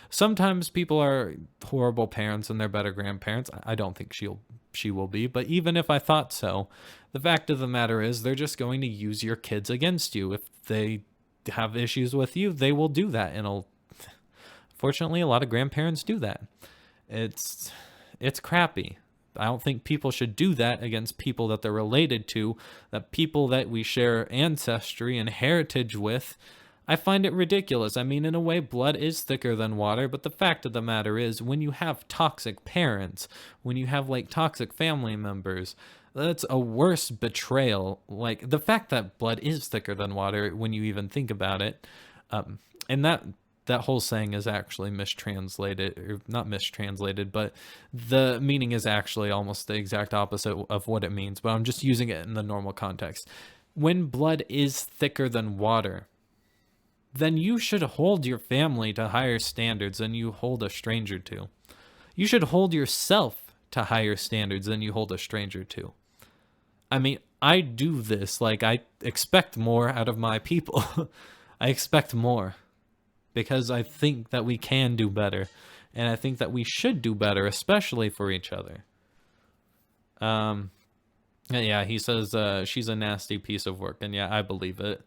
Sometimes people are horrible parents and they're better grandparents. I don't think she will be, but even if I thought so, the fact of the matter is they're just going to use your kids against you. If they have issues with you, they will do that. And fortunately, a lot of grandparents do that. It's crappy. I don't think people should do that against people that they're related to, that people that we share ancestry and heritage with. I find it ridiculous. I mean, in a way, blood is thicker than water, but the fact of the matter is, when you have toxic parents, when you have like toxic family members, that's a worse betrayal. Like the fact that blood is thicker than water, when you even think about it, and that whole saying is actually mistranslated, or not mistranslated, but the meaning is actually almost the exact opposite of what it means, but I'm just using it in the normal context. When blood is thicker than water, then you should hold your family to higher standards than you hold a stranger to. You should hold yourself to higher standards than you hold a stranger to. I mean, I do this, like I expect more out of my people. I expect more. Because I think that we can do better, and I think that we should do better, especially for each other. Yeah, he says she's a nasty piece of work, and yeah, I believe it.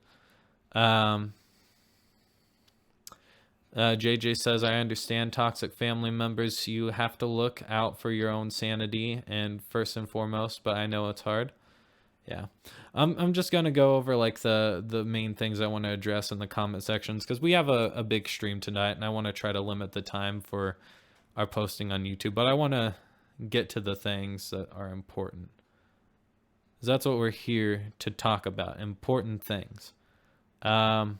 JJ says, I understand toxic family members. You have to look out for your own sanity, and first and foremost, but I know it's hard. Yeah, I'm just gonna go over like the main things I want to address in the comment sections, because we have a big stream tonight, and I want to try to limit the time for our posting on YouTube. But I want to get to the things that are important, 'cause that's what we're here to talk about, important things. Okay,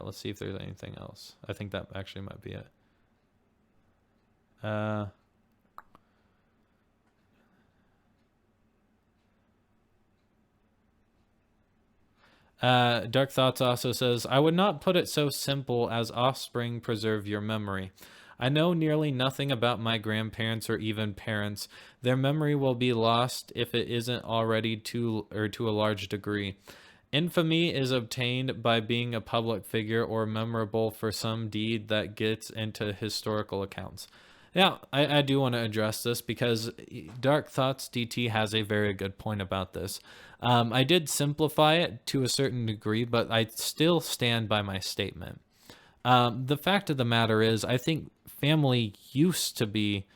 let's see if there's anything else. I think that actually might be it. Dark Thoughts also says, I would not put it so simple as offspring preserve your memory. I know nearly nothing about my grandparents or even parents. Their memory will be lost if it isn't already to a large degree. Infamy is obtained by being a public figure or memorable for some deed that gets into historical accounts. Yeah, I do want to address this, because Dark Thoughts DT has a very good point about this. I did simplify it to a certain degree, but I still stand by my statement. The fact of the matter is, I think family used to be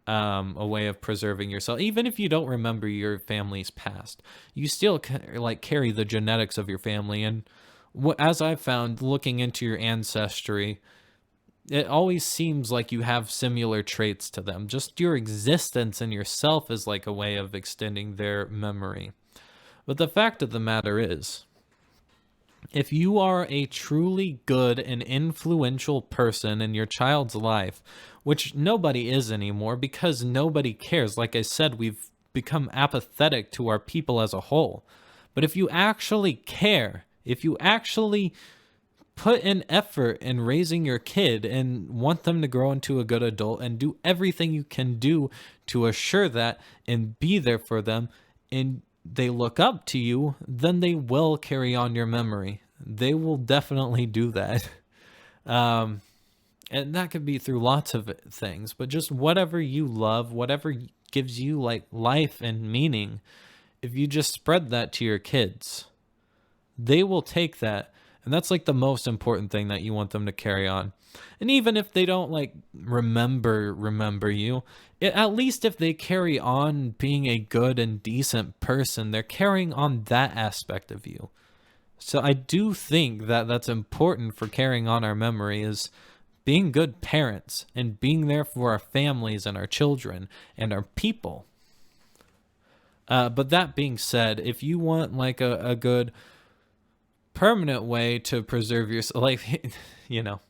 a way of preserving yourself. Even if you don't remember your family's past, you still carry the genetics of your family. And as I've found, looking into your ancestry, it always seems like you have similar traits to them. Just your existence in yourself is like a way of extending their memory. But the fact of the matter is, if you are a truly good and influential person in your child's life, which nobody is anymore because nobody cares. Like I said, we've become apathetic to our people as a whole. But if you actually care, if you actually put an effort in raising your kid and want them to grow into a good adult, and do everything you can do to assure that and be there for them, and they look up to you, then they will carry on your memory. They will definitely do that. And that could be through lots of things, but just whatever you love, whatever gives you like life and meaning, if you just spread that to your kids, they will take that. And that's like the most important thing that you want them to carry on. And even if they don't like remember you, at least if they carry on being a good and decent person, they're carrying on that aspect of you. So I do think that that's important for carrying on our memory, is being good parents and being there for our families and our children and our people. But that being said, if you want like a good permanent way to preserve yourself, like, you know,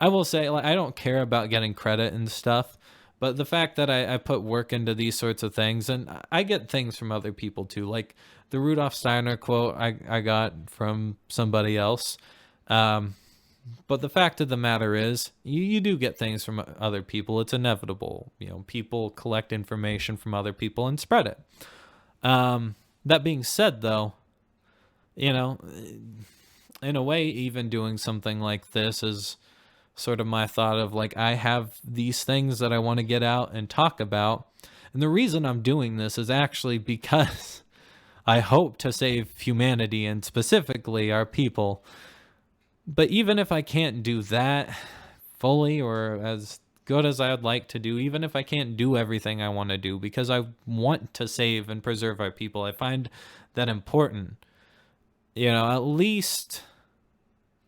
I will say, like, I don't care about getting credit and stuff, but the fact that I put work into these sorts of things, and I get things from other people too, like the Rudolf Steiner quote I got from somebody else. But the fact of the matter is, you do get things from other people. It's inevitable. You know, people collect information from other people and spread it. That being said, though, you know, in a way, even doing something like this is sort of my thought of like, I have these things that I want to get out and talk about. And the reason I'm doing this is actually because I hope to save humanity and specifically our people. But even if I can't do that fully or as good as I would like to do, even if I can't do everything I want to do, because I want to save and preserve our people, I find that important. At least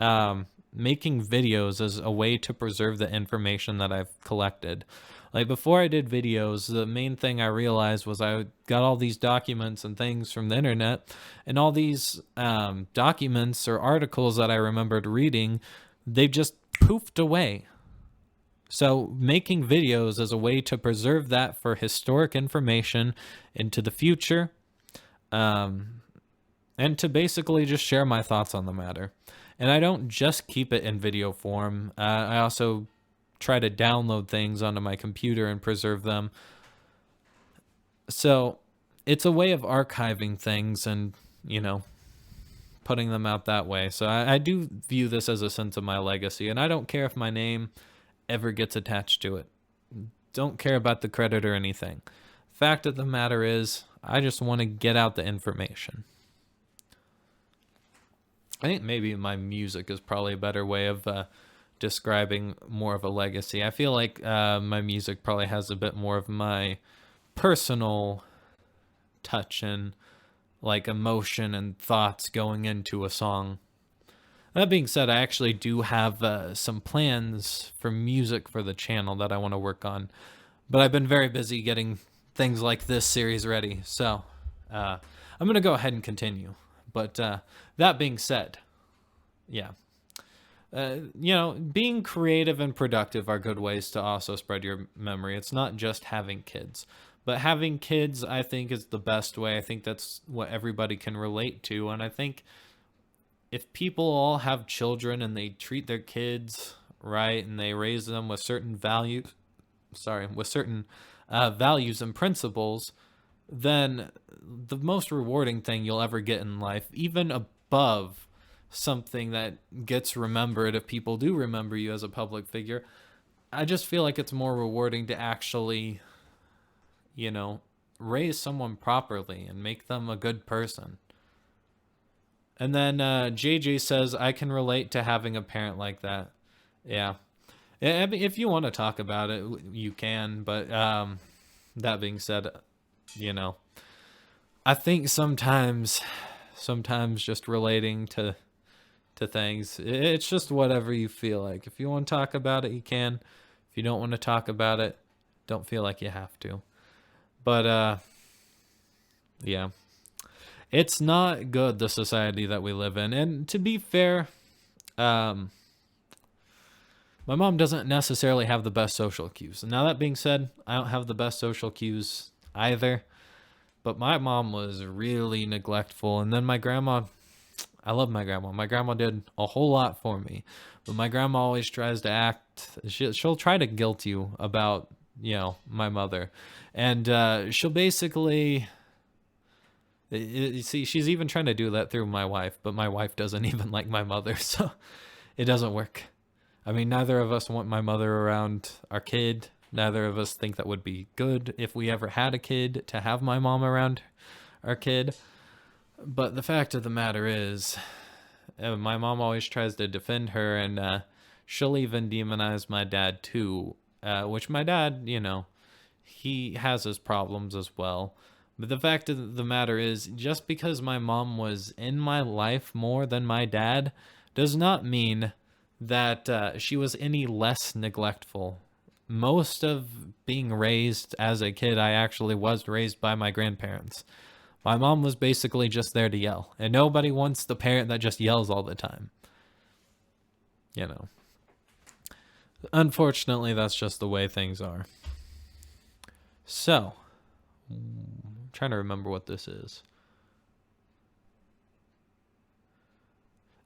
making videos is a way to preserve the information that I've collected. Like before I did videos, the main thing I realized was I got all these documents and things from the internet, and all these documents or articles that I remembered reading, they just poofed away. So making videos is a way to preserve that for historic information into the future, and to basically just share my thoughts on the matter. And I don't just keep it in video form. I also try to download things onto my computer and preserve them. So it's a way of archiving things and, putting them out that way. So I do view this as a sense of my legacy, and I don't care if my name ever gets attached to it. Don't care about the credit or anything. Fact of the matter is, I just want to get out the information. I think maybe my music is probably a better way of describing more of a legacy. I feel like my music probably has a bit more of my personal touch and like emotion and thoughts going into a song. That being said, I actually do have some plans for music for the channel that I want to work on, but I've been very busy getting things like this series ready, so I'm going to go ahead and continue. But that being said, yeah, being creative and productive are good ways to also spread your memory. It's not just having kids, but having kids, I think, is the best way. I think that's what everybody can relate to, and I think if people all have children and they treat their kids right and they raise them with certain values, values and principles, then the most rewarding thing you'll ever get in life, even above something that gets remembered if people do remember you as a public figure, I just feel like it's more rewarding to actually, raise someone properly and make them a good person. And then JJ says, I can relate to having a parent like that. Yeah. I mean, if you want to talk about it, you can. But that being said, I think sometimes just relating to things, it's just whatever you feel like. If you want to talk about it, you can. If you don't want to talk about it, don't feel like you have to. But yeah. It's not good, the society that we live in. And to be fair, my mom doesn't necessarily have the best social cues. And now that being said, I don't have the best social cues either. But my mom was really neglectful. And then my grandma, I love my grandma. My grandma did a whole lot for me. But my grandma always tries to act, she'll try to guilt you about, my mother. And she'll basically... You see, she's even trying to do that through my wife, but my wife doesn't even like my mother, so it doesn't work. I mean, neither of us want my mother around our kid. Neither of us think that would be good if we ever had a kid, to have my mom around our kid. But the fact of the matter is, my mom always tries to defend her, and she'll even demonize my dad too, which my dad, he has his problems as well. But the fact of the matter is, just because my mom was in my life more than my dad does not mean that she was any less neglectful. Most of being raised as a kid, I actually was raised by my grandparents. My mom was basically just there to yell, and nobody wants the parent that just yells all the time. Unfortunately, that's just the way things are. So... trying to remember what this is.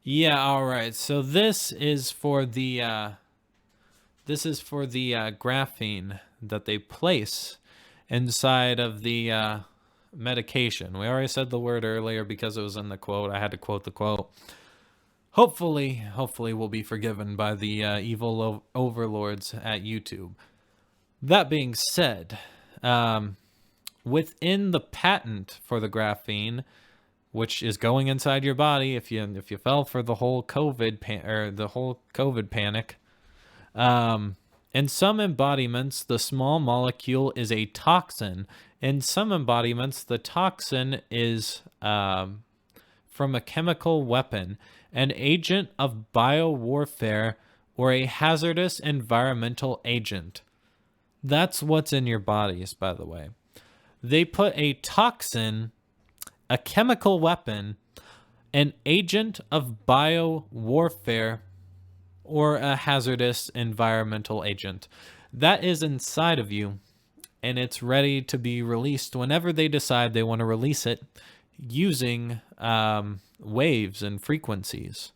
Yeah, all right. So this is for the graphene that they place inside of the medication. We already said the word earlier because it was in the quote. I had to quote the quote. hopefully we'll be forgiven by the evil overlords at YouTube. That being said, within the patent for the graphene, which is going inside your body, if you fell for the whole COVID panic, in some embodiments, the small molecule is a toxin. In some embodiments, the toxin is from a chemical weapon, an agent of biowarfare, or a hazardous environmental agent. That's what's in your bodies, by the way. They put a toxin, a chemical weapon, an agent of biowarfare, or a hazardous environmental agent. That is inside of you, and it's ready to be released whenever they decide they want to release it using waves and frequencies.